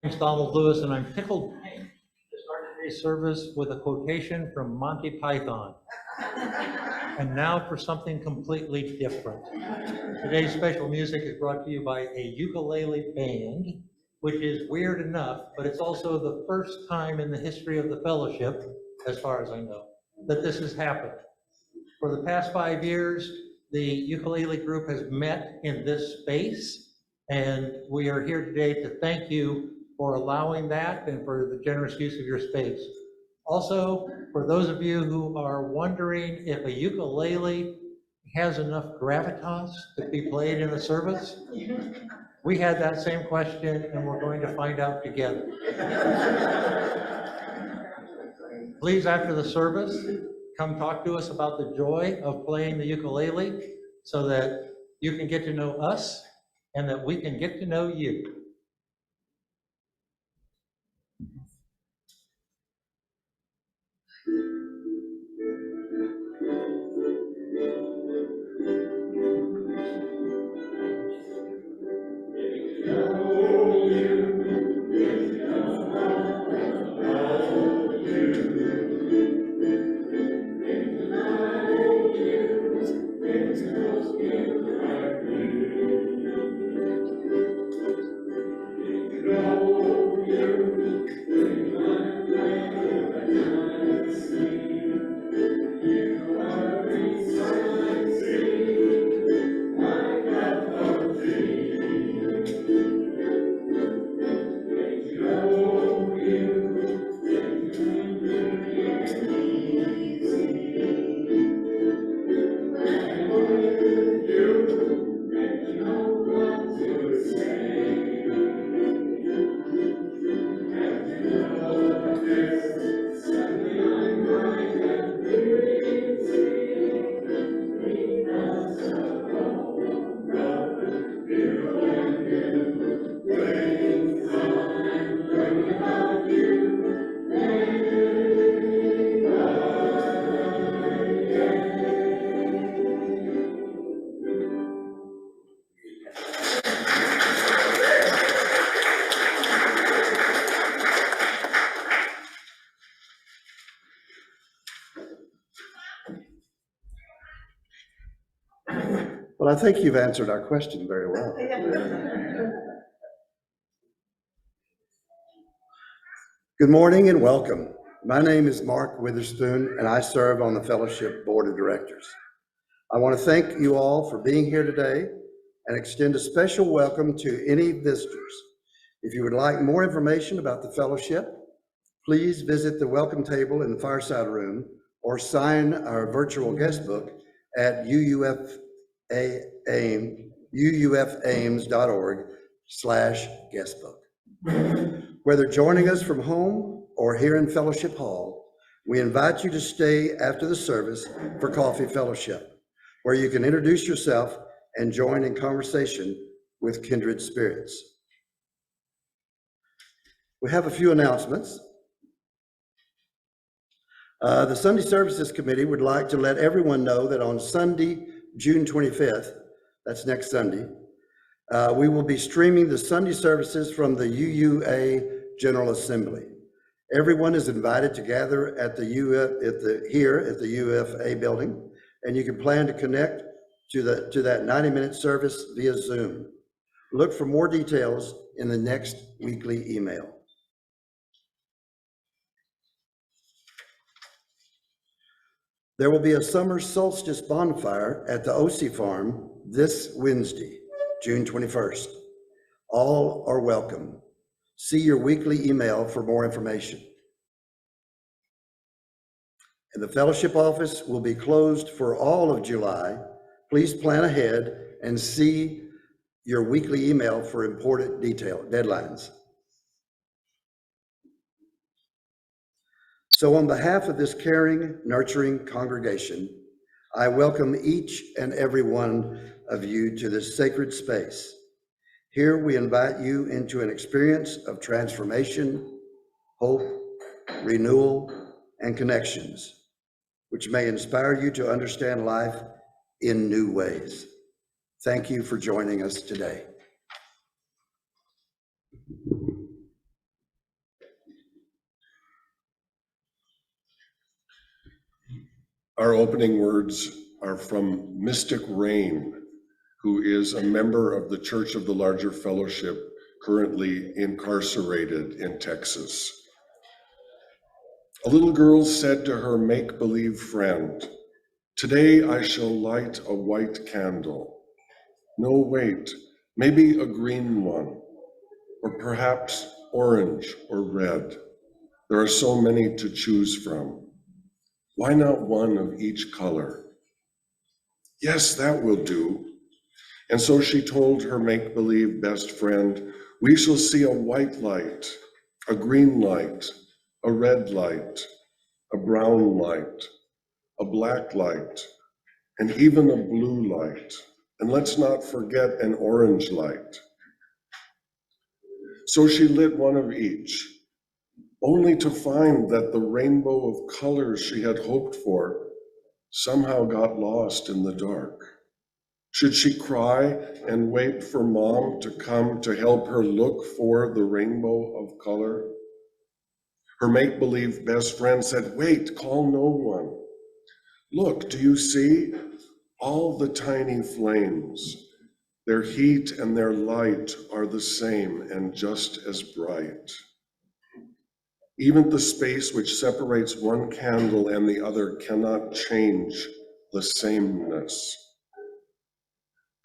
It's Donald Lewis, and I'm tickled pink to start today's service with a quotation from Monty Python. And now for something completely different. Today's special music is brought to you by a ukulele band, which is weird enough, but it's also the first time in the history of the fellowship, as far as I know, that this has happened. For the past 5 years, the ukulele group has met in this space, and we are here today to thank you for allowing that and for the generous use of your space. Also, for those of you who are wondering if a ukulele has enough gravitas to be played in a service, we had that same question, and we're going to find out together. Please, after the service, come talk to us about the joy of playing the ukulele so that you can get to know us and that we can get to know you. Well, I think you've answered our question very well. Good morning and welcome. My name is Mark Witherspoon, and I serve on the Fellowship Board of Directors. I want to thank you all for being here today and extend a special welcome to any visitors. If you would like more information about the Fellowship, please visit the welcome table in the fireside room or sign our virtual guest book at uufames.org/guestbook. Whether joining us from home or here in Fellowship Hall, we invite you to stay after the service for Coffee Fellowship, where you can introduce yourself and join in conversation with kindred spirits. We have a few announcements. The Sunday Services Committee would like to let everyone know that on Sunday, June 25th, that's next Sunday, we will be streaming the Sunday services from the UUA General Assembly. Everyone is invited to gather at the UFA building, and you can plan to connect to that 90-minute service via Zoom. Look for more details in the next weekly email. There will be a summer solstice bonfire at the OC Farm this Wednesday, June 21st. All are welcome. See your weekly email for more information. And the fellowship office will be closed for all of July. Please plan ahead and see your weekly email for important deadlines. So on behalf of this caring, nurturing congregation, I welcome each and every one of you to this sacred space. Here we invite you into an experience of transformation, hope, renewal, and connections, which may inspire you to understand life in new ways. Thank you for joining us today. Our opening words are from Mystic Rain, who is a member of the Church of the Larger Fellowship, currently incarcerated in Texas. A little girl said to her make-believe friend, "Today I shall light a white candle. No, wait, maybe a green one, or perhaps orange or red. There are so many to choose from. Why not one of each color?" "Yes, that will do." And so she told her make-believe best friend, "We shall see a white light, a green light, a red light, a brown light, a black light, and even a blue light. And let's not forget an orange light." So she lit one of each, only to find that the rainbow of colors she had hoped for somehow got lost in the dark. Should she cry and wait for Mom to come to help her look for the rainbow of color? Her make-believe best friend said, "Wait, call no one. Look, do you see? All the tiny flames. Their heat and their light are the same and just as bright. Even the space which separates one candle and the other cannot change the sameness.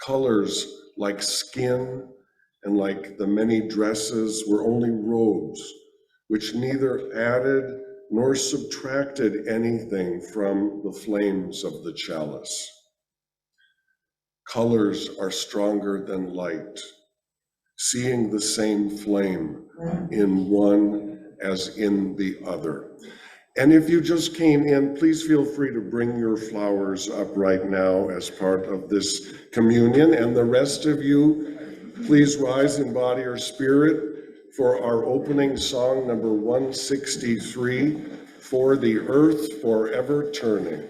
Colors like skin and like the many dresses were only robes, which neither added nor subtracted anything from the flames of the chalice. Colors are stronger than light, seeing the same flame in one as in the other." And if you just came in, please feel free to bring your flowers up right now as part of this communion. And the rest of you, please rise in body or spirit for our opening song, number 163, "For the Earth Forever Turning."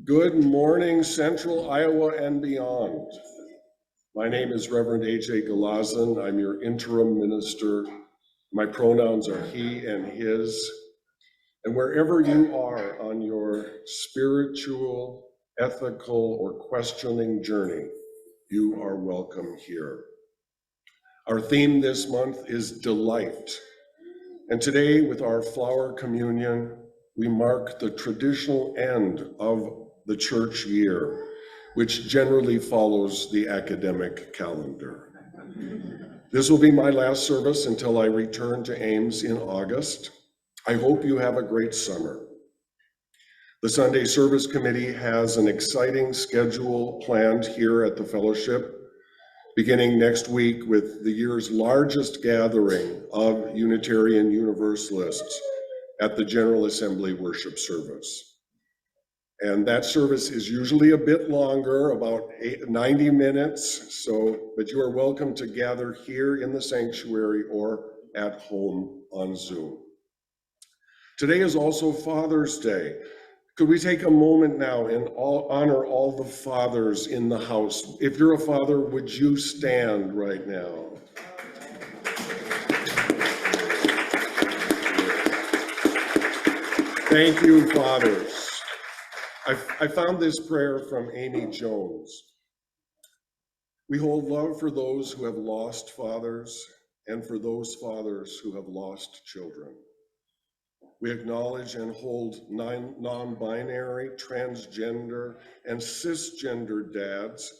Good morning, Central Iowa and beyond. My name is Reverend A.J. Galazin. I'm your interim minister. My pronouns are he and his. And wherever you are on your spiritual, ethical, or questioning journey, you are welcome here. Our theme this month is delight. And today, with our flower communion, we mark the traditional end of the church year, which generally follows the academic calendar. This will be my last service until I return to Ames in August. I hope you have a great summer. The Sunday Service Committee has an exciting schedule planned here at the fellowship. beginning next week with the year's largest gathering of Unitarian Universalists at the General Assembly worship service. And that service is usually a bit longer, about 90 minutes. But you are welcome to gather here in the sanctuary or at home on Zoom. Today is also Father's Day. Could we take a moment now and honor all the fathers in the house? If you're a father, would you stand right now? Thank you, fathers. I found this prayer from Amy Jones. We hold love for those who have lost fathers and for those fathers who have lost children. We acknowledge and hold non-binary, transgender, and cisgender dads,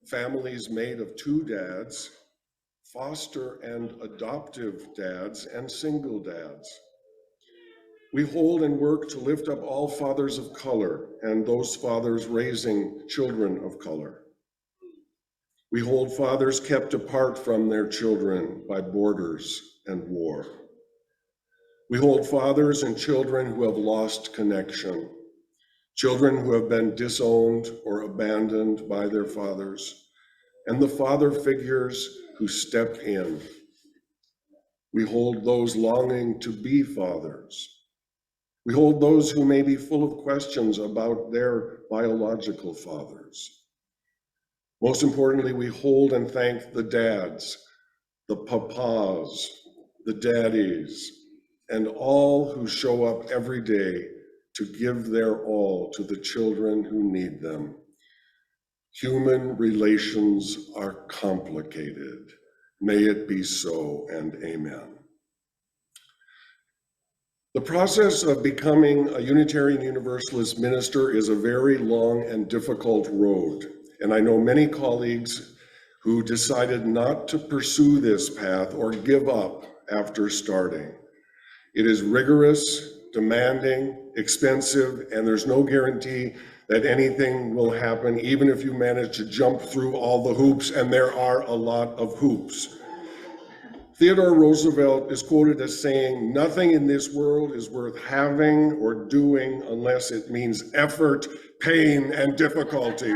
families made of two dads, foster and adoptive dads, and single dads. We hold and work to lift up all fathers of color and those fathers raising children of color. We hold fathers kept apart from their children by borders and war. We hold fathers and children who have lost connection, children who have been disowned or abandoned by their fathers, and the father figures who step in. We hold those longing to be fathers. We hold those who may be full of questions about their biological fathers. Most importantly, we hold and thank the dads, the papas, the daddies, and all who show up every day to give their all to the children who need them. Human relations are complicated. May it be so, and amen. The process of becoming a Unitarian Universalist minister is a very long and difficult road, and I know many colleagues who decided not to pursue this path or give up after starting. It is rigorous, demanding, expensive, and there's no guarantee that anything will happen, even if you manage to jump through all the hoops, and there are a lot of hoops. Theodore Roosevelt is quoted as saying, "Nothing in this world is worth having or doing unless it means effort, pain, and difficulty."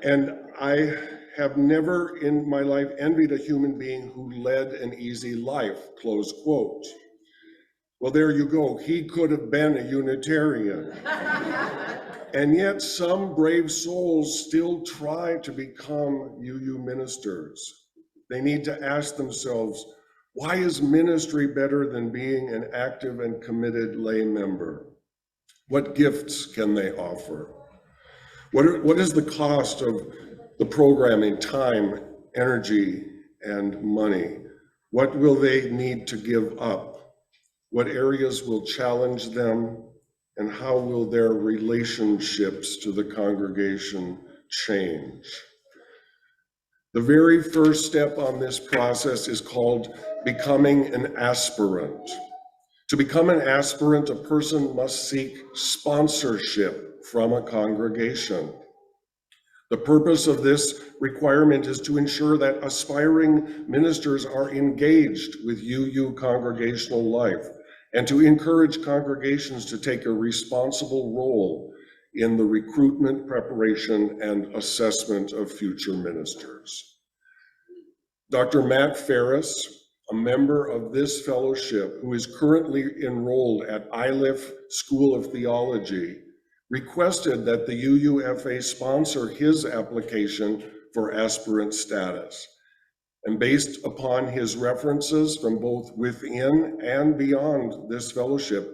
And I have never in my life envied a human being who led an easy life, close quote. Well, there you go. He could have been a Unitarian. And yet some brave souls still try to become UU ministers. They need to ask themselves, why is ministry better than being an active and committed lay member? What gifts can they offer? What is the cost of the programming, time, energy, and money? What will they need to give up? What areas will challenge them? And how will their relationships to the congregation change? The very first step on this process is called becoming an aspirant. To become an aspirant, a person must seek sponsorship from a congregation. The purpose of this requirement is to ensure that aspiring ministers are engaged with UU congregational life and to encourage congregations to take a responsible role in the recruitment, preparation, and assessment of future ministers. Dr. Matt Ferris, a member of this fellowship who is currently enrolled at Iliff School of Theology, requested that the UUFA sponsor his application for aspirant status. And based upon his references from both within and beyond this fellowship,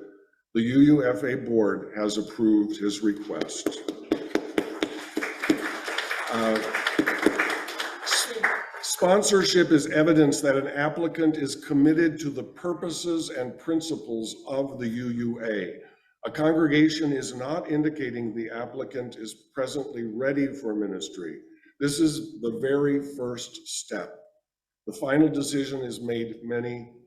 the UUFA board has approved his request. Sponsorship is evidence that an applicant is committed to the purposes and principles of the UUA. A congregation is not indicating the applicant is presently ready for ministry. This is the very first step. The final decision is made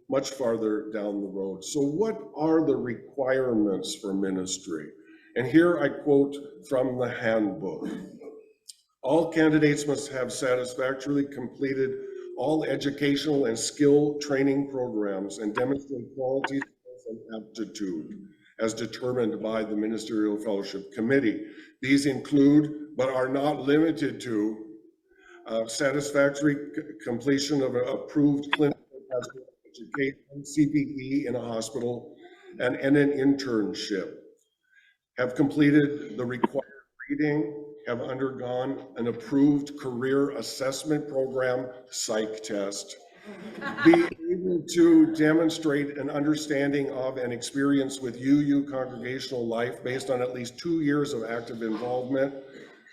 much farther down the road. So what are the requirements for ministry? And here I quote from the handbook. All candidates must have satisfactorily completed all educational and skill training programs and demonstrate qualities and aptitude as determined by the Ministerial Fellowship Committee. These include, but are not limited to, satisfactory completion of an approved clinical education, CPE in a hospital, and an internship, have completed the required reading, have undergone an approved career assessment program, psych test, be able to demonstrate an understanding of and experience with UU congregational life based on at least 2 years of active involvement,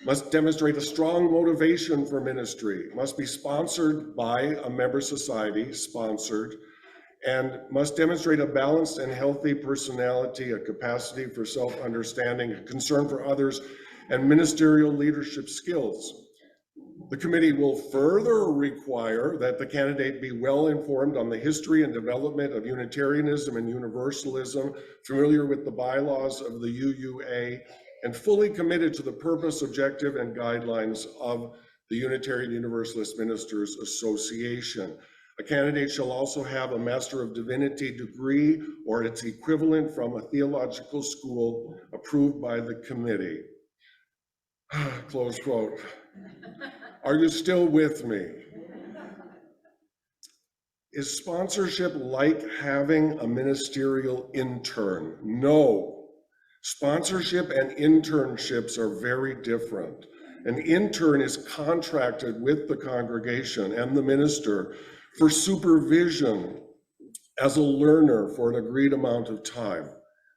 must demonstrate a strong motivation for ministry, must be sponsored by a member society, sponsored, and must demonstrate a balanced and healthy personality, a capacity for self-understanding, a concern for others, and ministerial leadership skills. The committee will further require that the candidate be well informed on the history and development of Unitarianism and Universalism, familiar with the bylaws of the UUA, and fully committed to the purpose, objective, and guidelines of the Unitarian Universalist Ministers Association. A candidate shall also have a Master of Divinity degree or its equivalent from a theological school approved by the committee. Close quote. Are you still with me? Is sponsorship like having a ministerial intern? No. Sponsorship and internships are very different. An intern is contracted with the congregation and the minister for supervision as a learner for an agreed amount of time.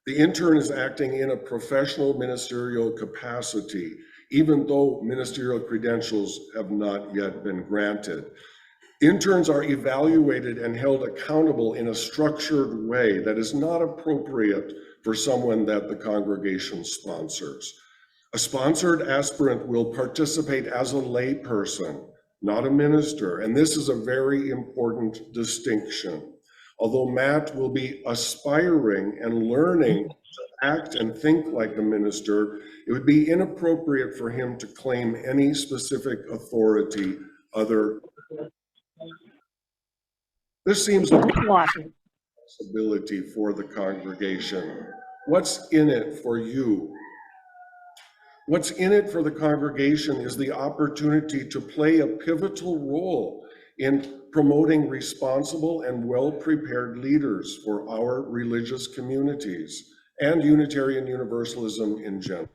The intern is acting in a professional ministerial capacity, even though ministerial credentials have not yet been granted. Interns are evaluated and held accountable in a structured way that is not appropriate for someone that the congregation sponsors. A sponsored aspirant will participate as a layperson, not a minister, and this is a very important distinction. Although Matt will be aspiring and learning to act and think like a minister, it would be inappropriate for him to claim any specific authority other. This seems like a possibility for the congregation. What's in it for you? What's in it for the congregation is the opportunity to play a pivotal role in promoting responsible and well-prepared leaders for our religious communities and Unitarian Universalism in general.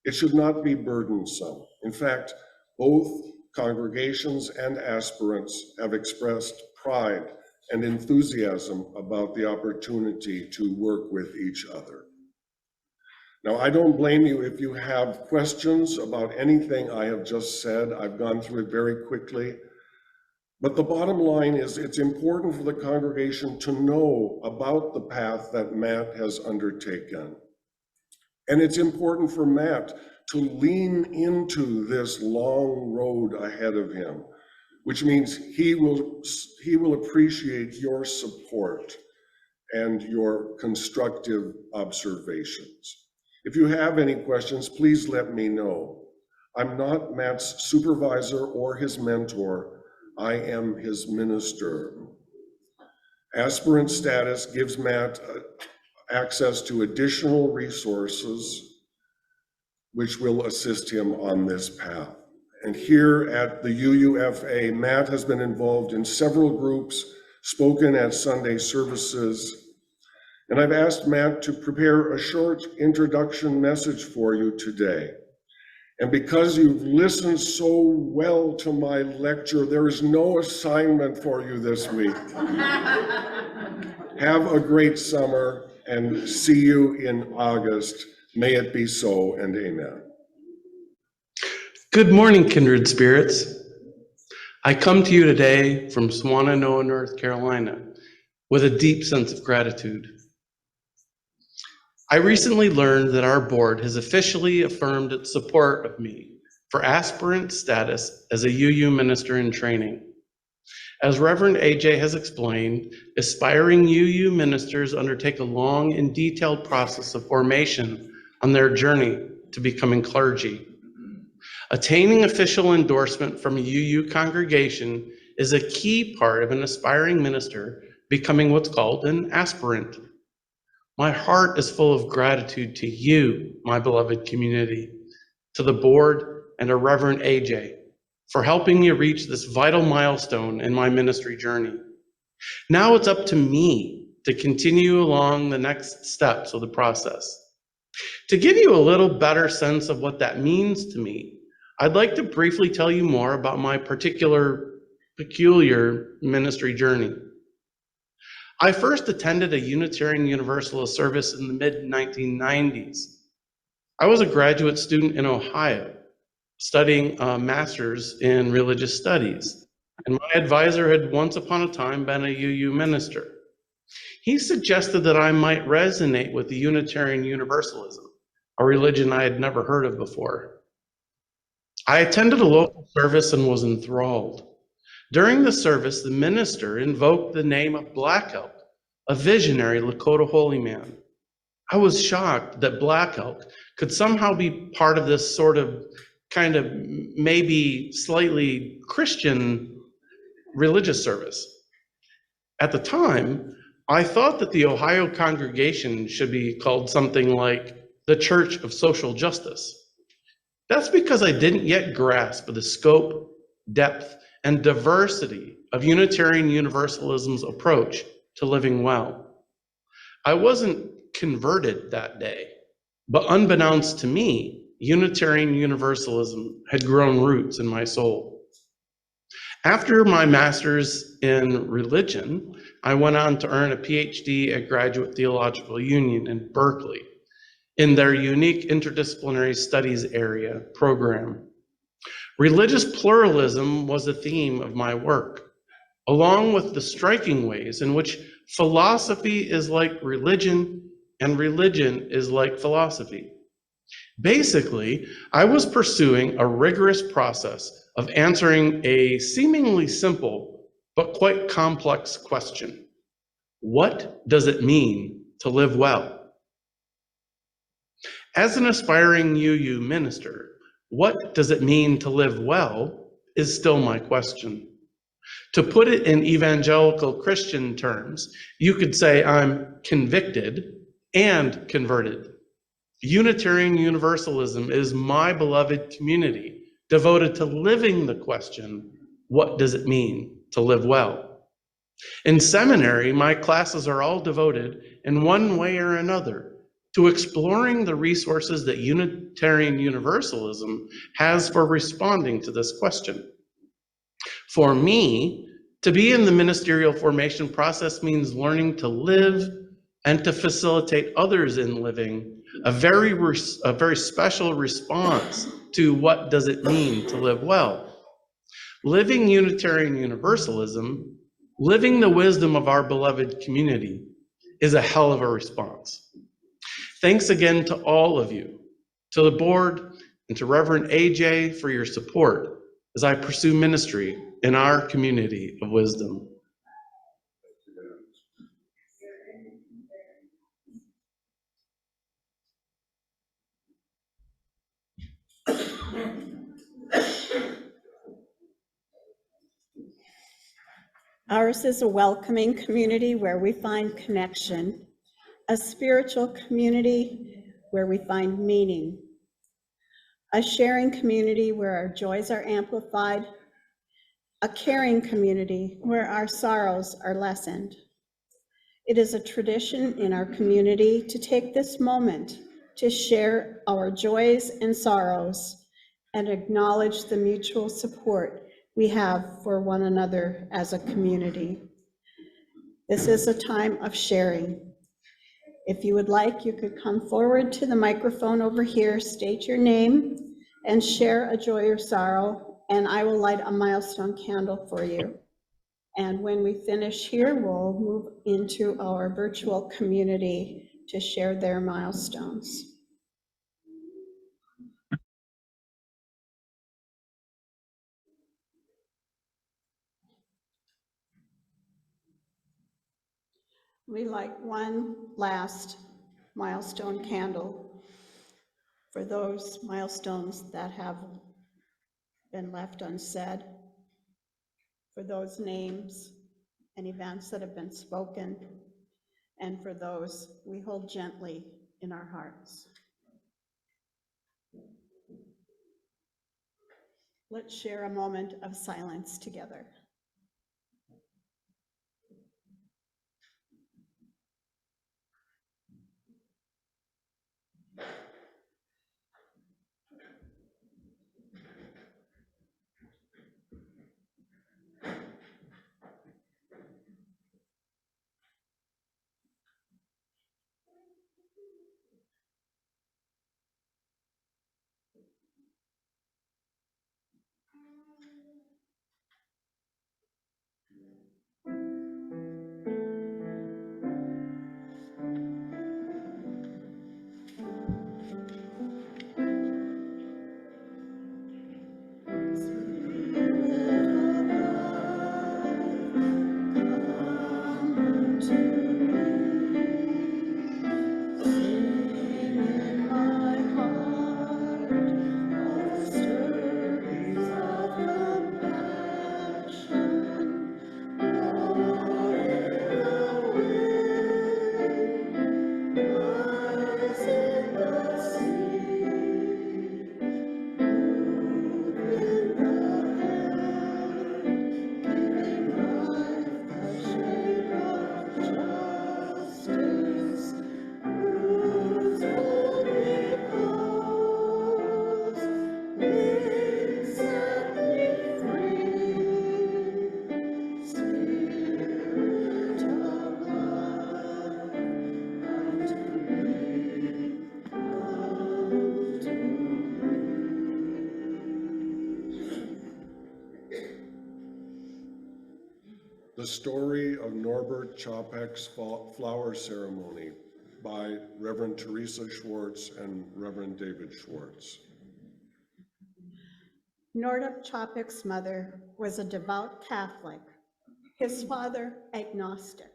It should not be burdensome. In fact, both congregations and aspirants have expressed pride and enthusiasm about the opportunity to work with each other. Now, I don't blame you if you have questions about anything I have just said. I've gone through it very quickly. But the bottom line is it's important for the congregation to know about the path that Matt has undertaken. And it's important for Matt to lean into this long road ahead of him, which means he will appreciate your support and your constructive observations. If you have any questions, please let me know. I'm not Matt's supervisor or his mentor. I am his minister. Aspirant status gives Matt access to additional resources which will assist him on this path. And here at the UUFA, Matt has been involved in several groups, spoken at Sunday services, and I've asked Matt to prepare a short introduction message for you today. And because you've listened so well to my lecture, there is no assignment for you this week. Have a great summer and see you in August. May it be so and amen. Good morning, kindred spirits. I come to you today from Swannanoa, North Carolina, with a deep sense of gratitude. I recently learned that our board has officially affirmed its support of me for aspirant status as a UU minister in training. As Reverend AJ has explained, aspiring UU ministers undertake a long and detailed process of formation on their journey to becoming clergy. Attaining official endorsement from a UU congregation is a key part of an aspiring minister becoming what's called an aspirant. My heart is full of gratitude to you, my beloved community, to the board and to Reverend AJ for helping me reach this vital milestone in my ministry journey. Now it's up to me to continue along the next steps of the process. To give you a little better sense of what that means to me, I'd like to briefly tell you more about my peculiar ministry journey. I first attended a Unitarian Universalist service in the mid-1990s. I was a graduate student in Ohio, studying a master's in religious studies, and my advisor had once upon a time been a UU minister. He suggested that I might resonate with the Unitarian Universalism, a religion I had never heard of before. I attended a local service and was enthralled. During the service, the minister invoked the name of Black Elk, a visionary Lakota holy man. I was shocked that Black Elk could somehow be part of this sort of kind of maybe slightly Christian religious service. At the time, I thought that the Ohio congregation should be called something like the Church of Social Justice. That's because I didn't yet grasp the scope, depth, and diversity of Unitarian Universalism's approach to living well. I wasn't converted that day, but unbeknownst to me, Unitarian Universalism had grown roots in my soul. After my master's in religion, I went on to earn a PhD at Graduate Theological Union in Berkeley in their unique interdisciplinary studies area program. Religious pluralism was a theme of my work, along with the striking ways in which philosophy is like religion and religion is like philosophy. Basically, I was pursuing a rigorous process of answering a seemingly simple but quite complex question. What does it mean to live well? As an aspiring UU minister, what does it mean to live well is still my question. To put it in evangelical Christian terms, you could say I'm convicted and converted. Unitarian Universalism is my beloved community devoted to living the question, what does it mean to live well? In seminary, my classes are all devoted in one way or another to exploring the resources that Unitarian Universalism has for responding to this question. For me, to be in the ministerial formation process means learning to live and to facilitate others in living a very special response to what does it mean to live well. Living Unitarian Universalism, living the wisdom of our beloved community, is a hell of a response. Thanks again to all of you, to the board, and to Reverend AJ for your support as I pursue ministry in our community of wisdom. Ours is a welcoming community where we find connection, a spiritual community where we find meaning, a sharing community where our joys are amplified, a caring community where our sorrows are lessened. It is a tradition in our community to take this moment to share our joys and sorrows and acknowledge the mutual support we have for one another as a community. This is a time of sharing. If you would like, you could come forward to the microphone over here, state your name, and share a joy or sorrow, and I will light a milestone candle for you. And when we finish here, we'll move into our virtual community to share their milestones. We light one last milestone candle for those milestones that have been left unsaid, for those names and events that have been spoken, and for those we hold gently in our hearts. Let's share a moment of silence together. The Story of Norbert Chopek's Flower Ceremony by Reverend Teresa Schwartz and Reverend David Schwartz. Norbert Chopek's mother was a devout Catholic, his father agnostic.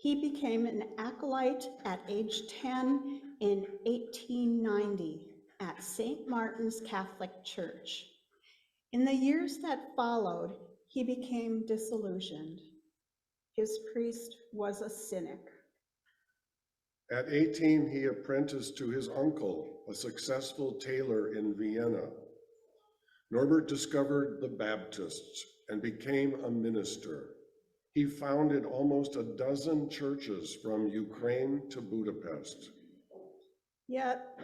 He became an acolyte at age 10 in 1890 at St. Martin's Catholic Church. In the years that followed, he became disillusioned. His priest was a cynic. At 18, he apprenticed to his uncle, a successful tailor in Vienna. Norbert discovered the Baptists and became a minister. He founded almost a dozen churches from Ukraine to Budapest. Yet,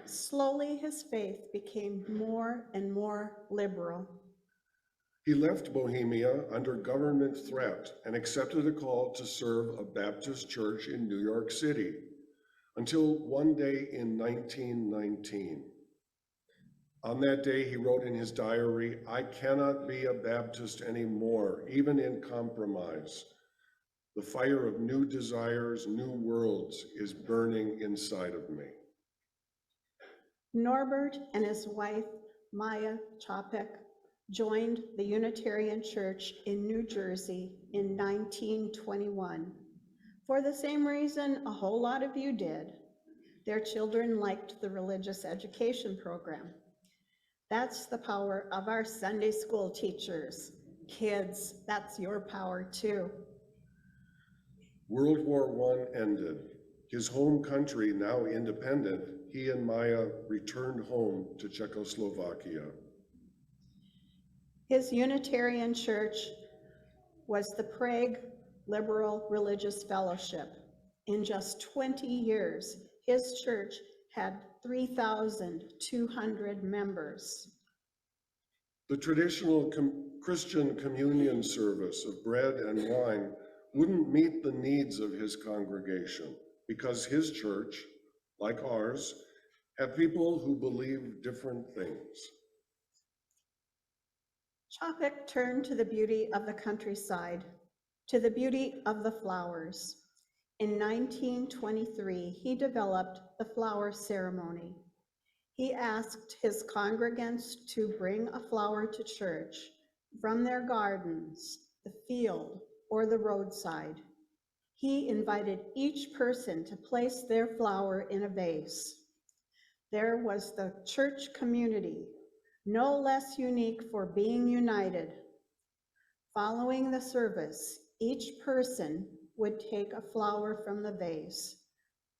slowly his faith became more and more liberal. He left Bohemia under government threat and accepted a call to serve a Baptist church in New York City until one day in 1919. On that day, he wrote in his diary, "I cannot be a Baptist anymore, even in compromise. The fire of new desires, new worlds is burning inside of me." Norbert and his wife, Maya Chopek, joined the Unitarian Church in New Jersey in 1921. For the same reason a whole lot of you did. Their children liked the religious education program. That's the power of our Sunday school teachers. Kids, that's your power too. World War I ended. His home country now independent, he and Maya returned home to Czechoslovakia. His Unitarian Church was the Prague Liberal Religious Fellowship. In just 20 years, his church had 3,200 members. The traditional Christian communion service of bread and wine wouldn't meet the needs of his congregation because his church, like ours, had people who believed different things. Chopek turned to the beauty of the countryside, to the beauty of the flowers. In 1923, he developed the flower ceremony. He asked his congregants to bring a flower to church from their gardens, the field, or the roadside. He invited each person to place their flower in a vase. There was the church community no less unique for being united. Following the service, each person would take a flower from the vase,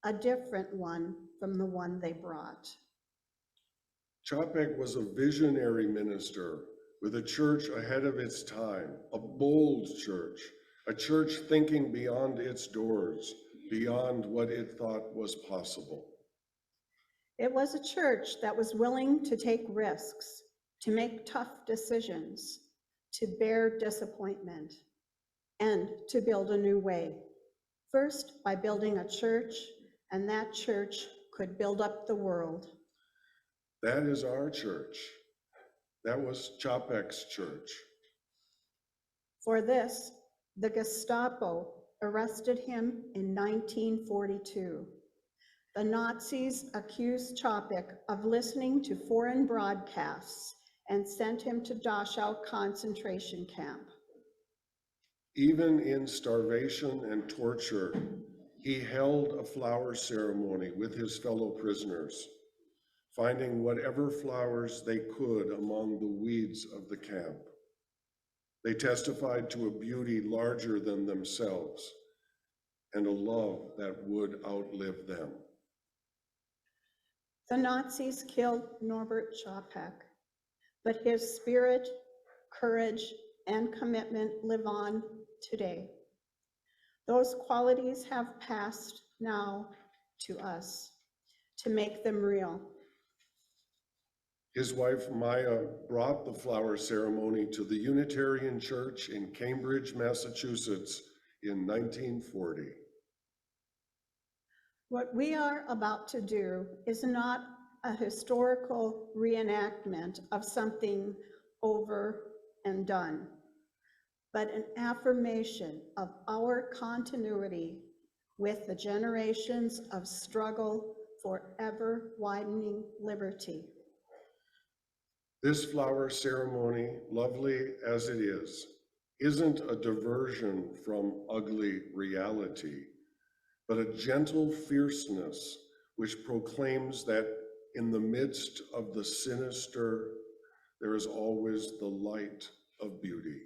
a different one from the one they brought. Chapek was a visionary minister with a church ahead of its time, a bold church, a church thinking beyond its doors, beyond what it thought was possible. It was a church that was willing to take risks, to make tough decisions, to bear disappointment, and to build a new way. First, by building a church, and that church could build up the world. That is our church. That was Chapek's church. For this, the Gestapo arrested him in 1942. The Nazis accused Chapek of listening to foreign broadcasts and sent him to Dachau concentration camp. Even in starvation and torture, he held a flower ceremony with his fellow prisoners, finding whatever flowers they could among the weeds of the camp. They testified to a beauty larger than themselves and a love that would outlive them. The Nazis killed Norbert Chapek, but his spirit, courage, and commitment live on today. Those qualities have passed now to us to make them real. His wife Maya brought the flower ceremony to the Unitarian Church in Cambridge, Massachusetts in 1940. What we are about to do is not a historical reenactment of something over and done, but an affirmation of our continuity with the generations of struggle for ever widening liberty. This flower ceremony, lovely as it is, isn't a diversion from ugly reality, but a gentle fierceness which proclaims that in the midst of the sinister, there is always the light of beauty.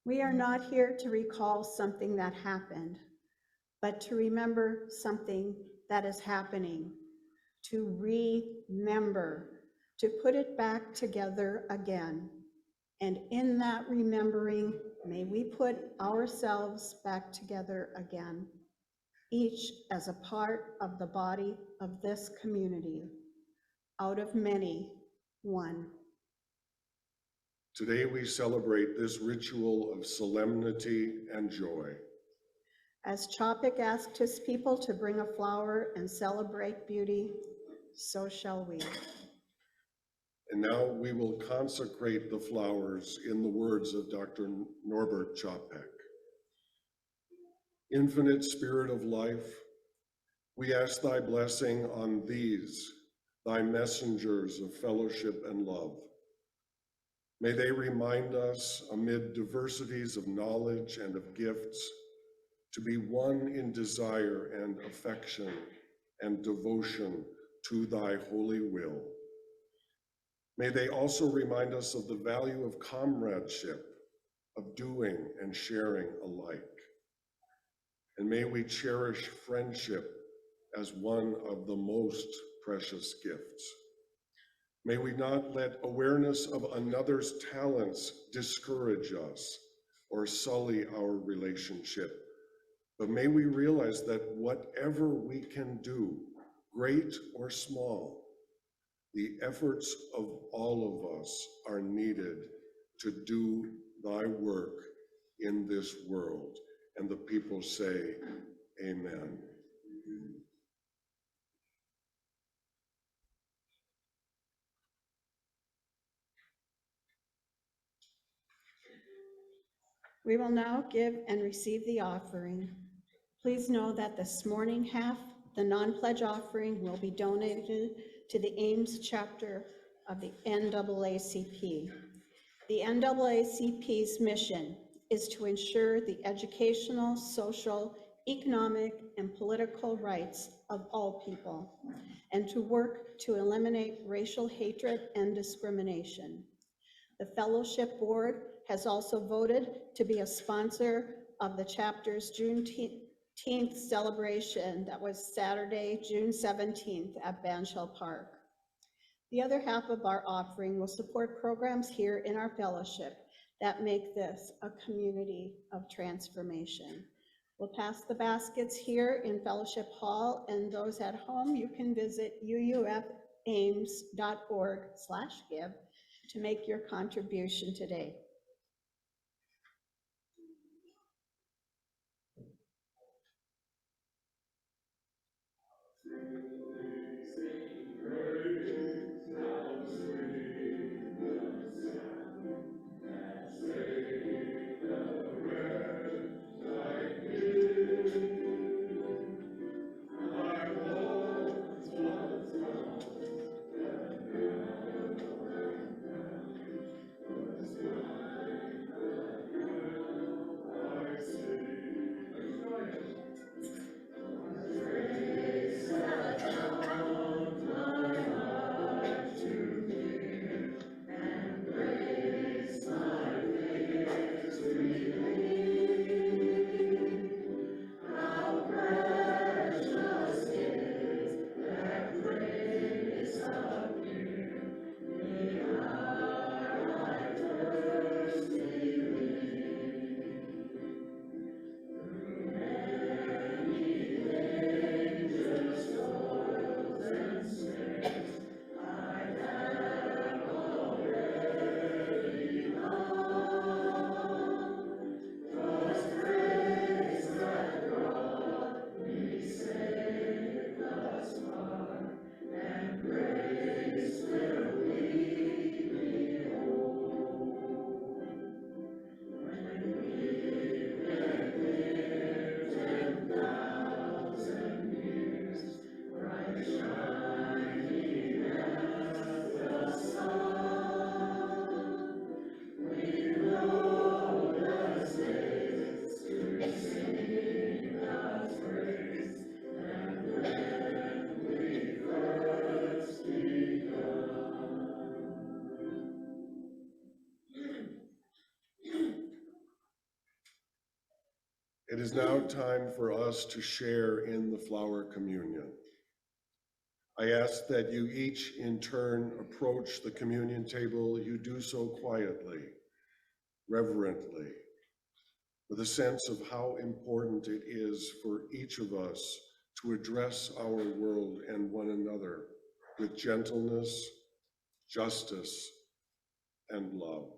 We are not here to recall something that happened, but to remember something that is happening, to remember, to put it back together again. And in that remembering, may we put ourselves back together again, each as a part of the body of this community, out of many, one. Today we celebrate this ritual of solemnity and joy. As Chapek asked his people to bring a flower and celebrate beauty, so shall we. And now we will consecrate the flowers in the words of Dr. Norbert Chapek. Infinite Spirit of life, we ask thy blessing on these, thy messengers of fellowship and love. May they remind us, amid diversities of knowledge and of gifts, to be one in desire and affection and devotion to thy holy will. May they also remind us of the value of comradeship, of doing and sharing alike. And may we cherish friendship as one of the most precious gifts. May we not let awareness of another's talents discourage us or sully our relationship, but may we realize that whatever we can do, great or small, the efforts of all of us are needed to do thy work in this world. And the people say, amen. We will now give and receive the offering. Please know that this morning, half the non-pledge offering will be donated to the Ames chapter of the NAACP. The NAACP's mission is to ensure the educational, social, economic, and political rights of all people, and to work to eliminate racial hatred and discrimination. The Fellowship Board has also voted to be a sponsor of the chapter's Juneteenth celebration that was Saturday, June 17th at Banshell Park. The other half of our offering will support programs here in our fellowship that make this a community of transformation. We'll pass the baskets here in Fellowship Hall, and those at home, you can visit uufames.org/give to make your contribution today. It is now time for us to share in the flower communion. I ask that you each in turn approach the communion table. You do so quietly, reverently, with a sense of how important it is for each of us to address our world and one another with gentleness, justice, and love.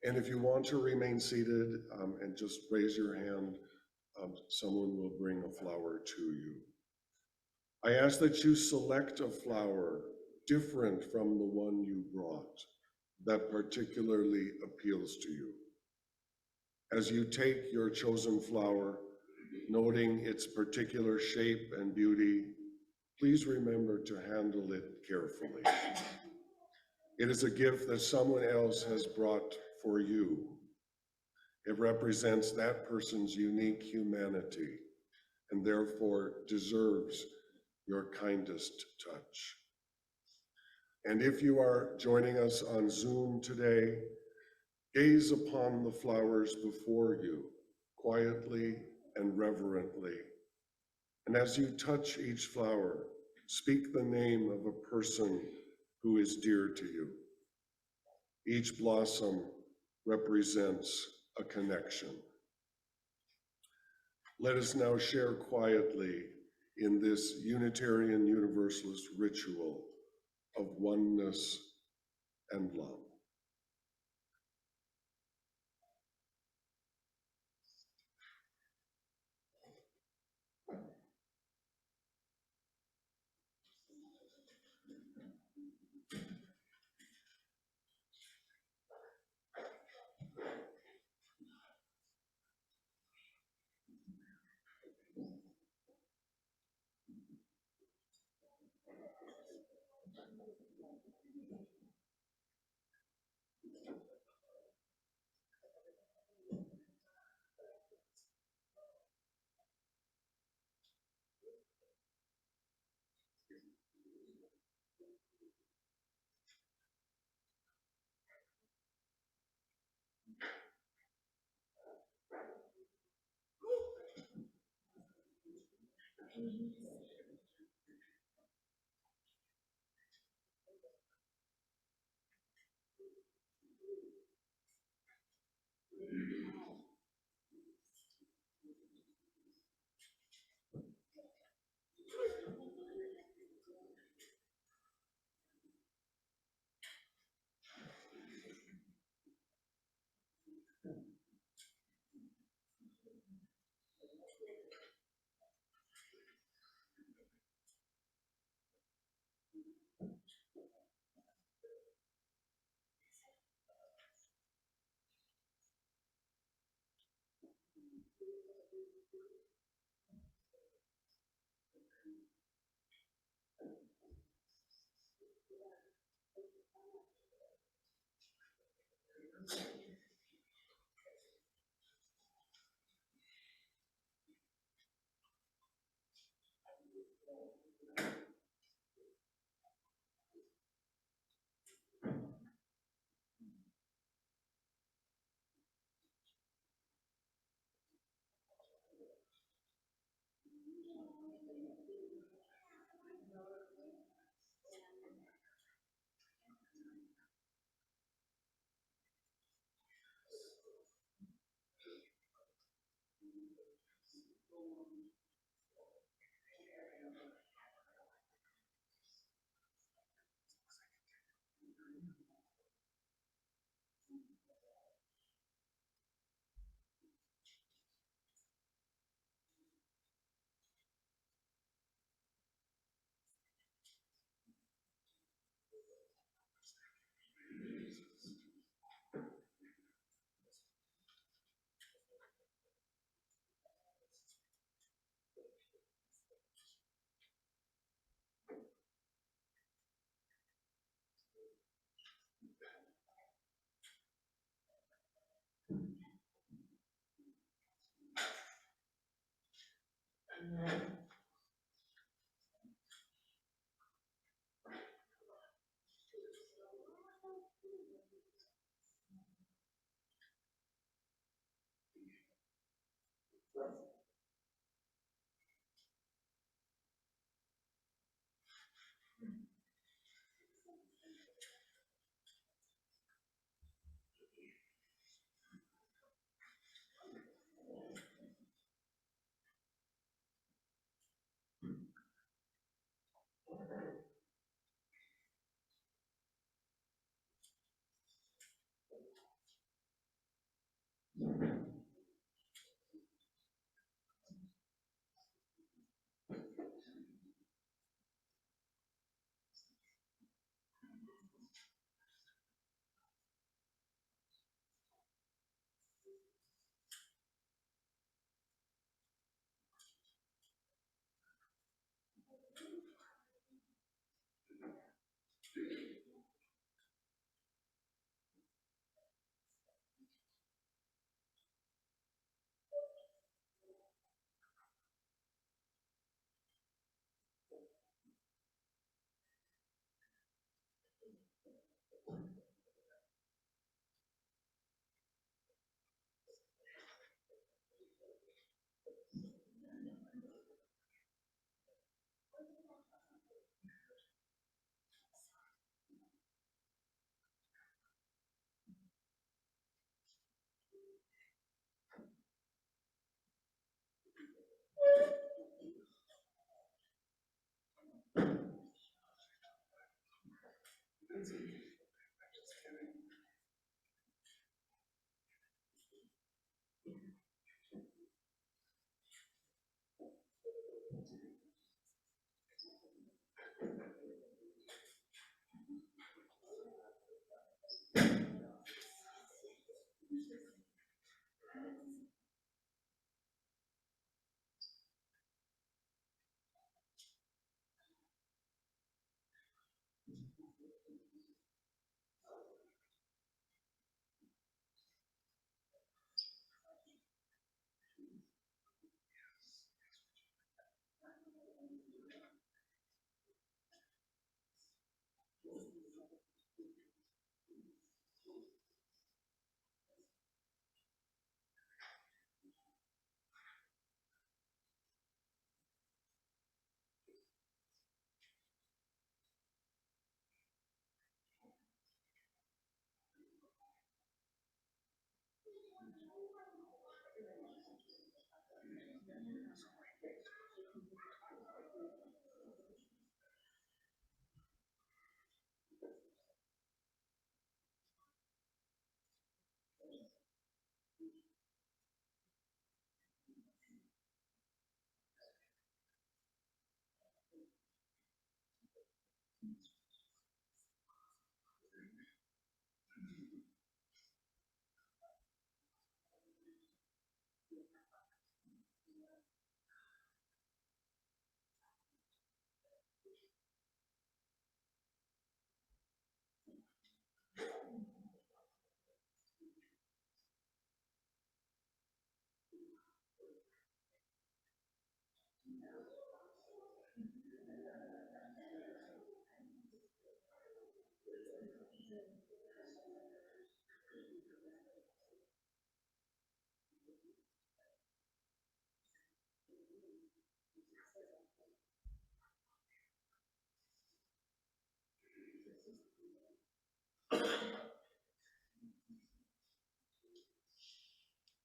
And if you want to remain seated and just raise your hand, someone will bring a flower to you. I ask that you select a flower different from the one you brought that particularly appeals to you. As you take your chosen flower, noting its particular shape and beauty, please remember to handle it carefully. It is a gift that someone else has brought for you. It represents that person's unique humanity and therefore deserves your kindest touch. And if you are joining us on Zoom today, gaze upon the flowers before you quietly and reverently. And as you touch each flower, speak the name of a person who is dear to you. Each blossom represents a connection. Let us now share quietly in this Unitarian Universalist ritual of oneness and love.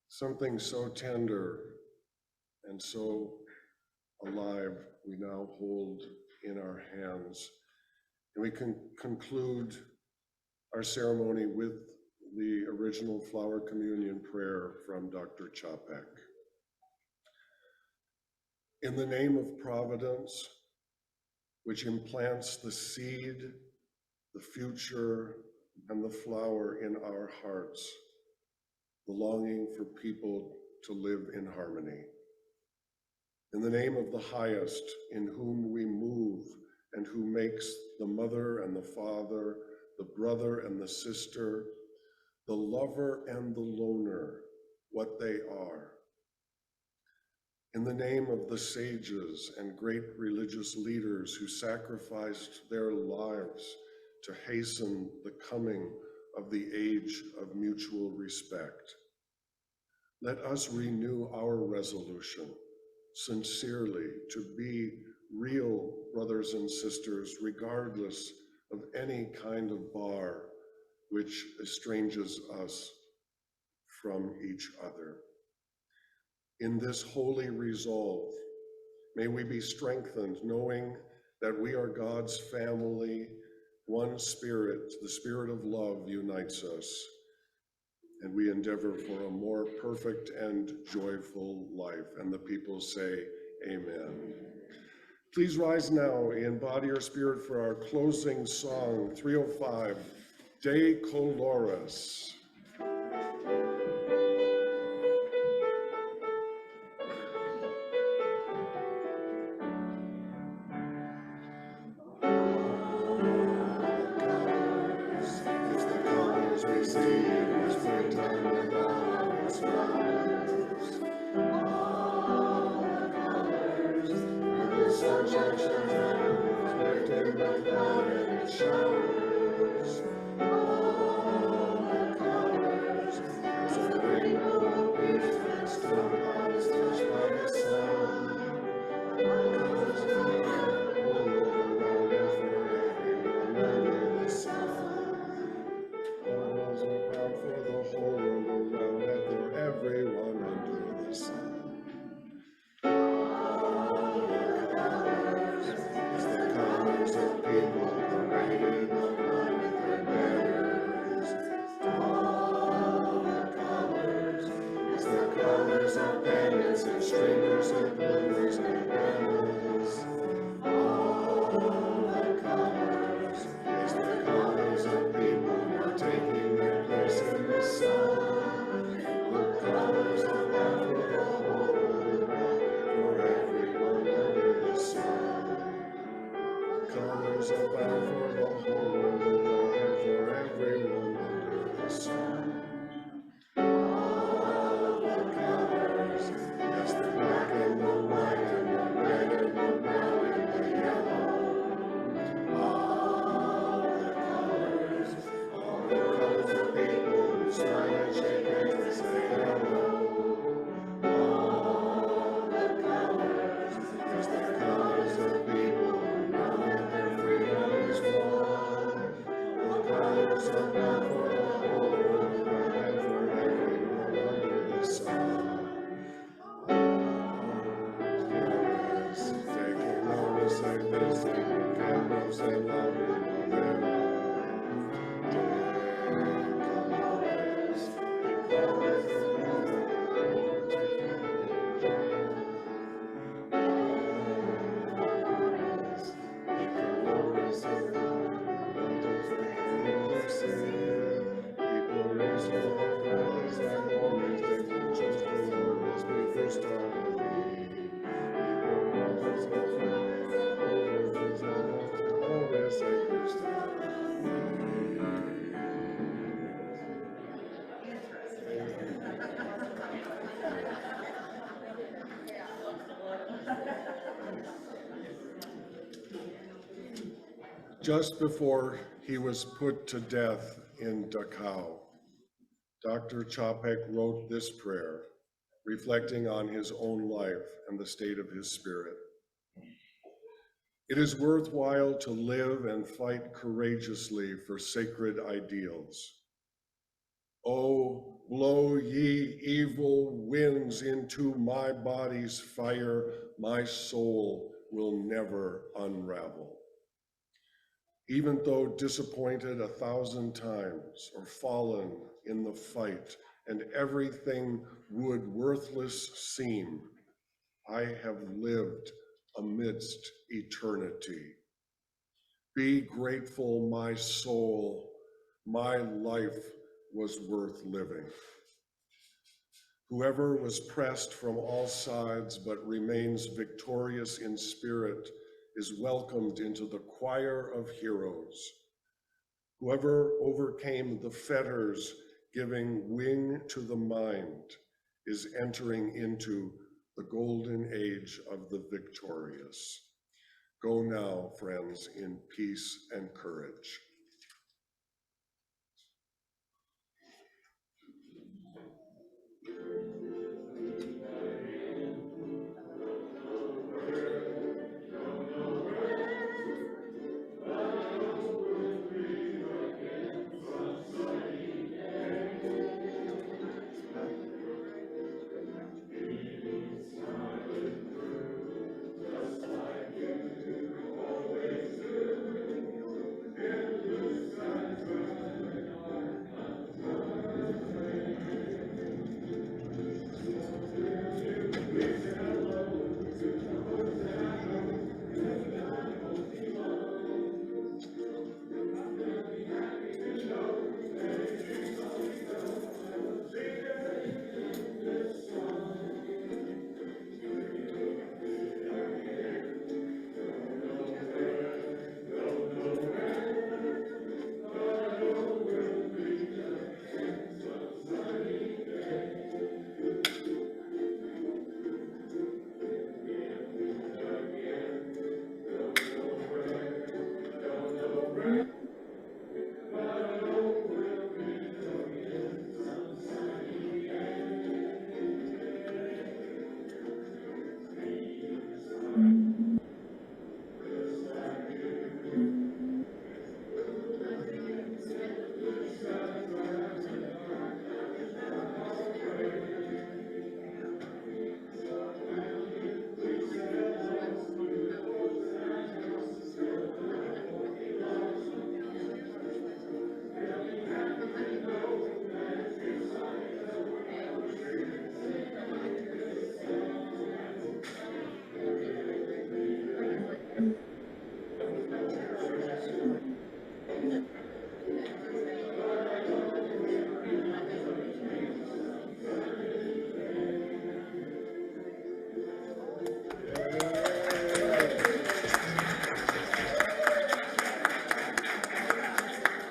Something so tender and so alive we now hold in our hands. And we can conclude our ceremony with the original flower communion prayer from Dr. Chapek. In the name of Providence, which implants the seed, the future, and the flower in our hearts, the longing for people to live in harmony. In the name of the highest, in whom we move and who makes the mother and the father, the brother and the sister, the lover and the loner, what they are. In the name of the sages and great religious leaders who sacrificed their lives to hasten the coming of the age of mutual respect, let us renew our resolution sincerely to be real brothers and sisters, regardless of any kind of bar which estranges us from each other. In this holy resolve, may we be strengthened, knowing that we are God's family, one spirit, the spirit of love unites us, and we endeavor for a more perfect and joyful life. And the people say, amen. Please rise now in body or spirit for our closing song, 305, De Colores. Just before he was put to death in Dachau, Dr. Chapek wrote this prayer, reflecting on his own life and the state of his spirit. It is worthwhile to live and fight courageously for sacred ideals. Oh, blow ye evil winds into my body's fire, my soul will never unravel. Even though disappointed 1,000 times or fallen in the fight and everything would worthless seem, I have lived amidst eternity. Be grateful, my soul, my life was worth living. Whoever was pressed from all sides but remains victorious in spirit is welcomed into the choir of heroes. Whoever overcame the fetters giving wing to the mind is entering into the golden age of the victorious. Go now, friends, in peace and courage.